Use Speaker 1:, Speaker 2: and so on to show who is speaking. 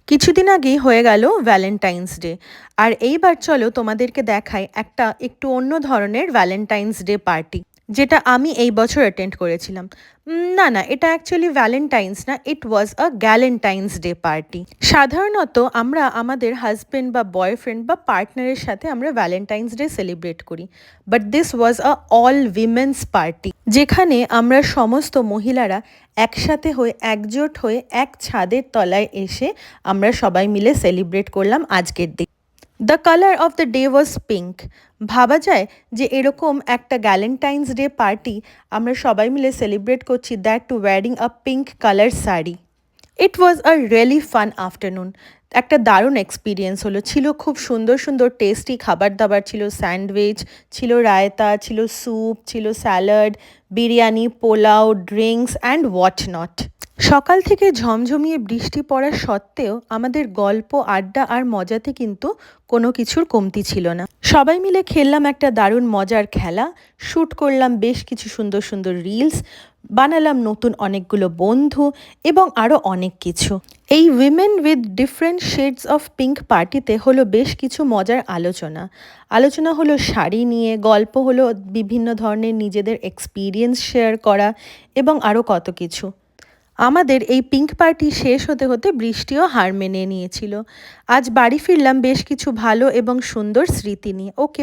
Speaker 1: কিছুদিন আগেই হয়ে গেল ভ্যালেন্টাইন্স ডে। আর এইবার চলো তোমাদেরকে দেখাই একটা একটু অন্য ধরনের ভ্যালেন্টাইন্স ডে পার্টি, যেটা আমি এই বছর অ্যাটেন্ড করেছিলাম। না না, এটা অ্যাকচুয়ালি ভ্যালেন্টাইন্স না, ইট ওয়াজ আ গ্যালেন্টাইন্স ডে পার্টি। সাধারণত আমরা আমাদের হাজবেন্ড বা বয়ফ্রেন্ড বা পার্টনারের সাথে আমরা ভ্যালেন্টাইন্স ডে সেলিব্রেট করি, but this was a all women's party, যেখানে আমরা সমস্ত মহিলারা একসাথে হয়ে একজোট হয়ে এক ছাদের তলায় এসে আমরা সবাই মিলে সেলিব্রেট করলাম আজকের দিন। The colour of the day was pink. ভাবা যায় যে এরকম একটা গ্যালেন্টাইন্স ডে পার্টি আমরা সবাই মিলে সেলিব্রেট করছি, that too wearing a pink colour sari. It was a really fun afternoon. একটা দারুণ এক্সপিরিয়েন্স হলো, ছিল খুব সুন্দর সুন্দর টেস্টি খাবার দাবার, ছিল স্যান্ডউইচ, ছিল রায়তা, ছিল স্যুপ, ছিল salad, biryani, pulao, drinks and what not. সকাল থেকে ঝমঝমিয়ে বৃষ্টি পড়া সত্ত্বেও আমাদের গল্প, আড্ডা আর মজাতে কিন্তু কোনো কিছুর কমতি ছিল না। সবাই মিলে খেললাম একটা দারুণ মজার খেলা, শ্যুট করলাম বেশ কিছু সুন্দর সুন্দর রিলস, বানালাম নতুন অনেকগুলো বন্ধু এবং আরও অনেক কিছু। এই women with different shades of pink পার্টিতে হলো বেশ কিছু মজার আলোচনা হলো শাড়ি নিয়ে, গল্প হলো বিভিন্ন ধরনের নিজেদের এক্সপিরিয়েন্স শেয়ার করা এবং আরও কত কিছু। আমাদের এই পিঙ্ক পার্টি শেষ হতে হতে বৃষ্টিও হার মেনে নিয়েছিল। আজ বাড়ি ফিরলাম বেশ কিছু ভালো এবং সুন্দর স্মৃতি নিয়ে। ওকে।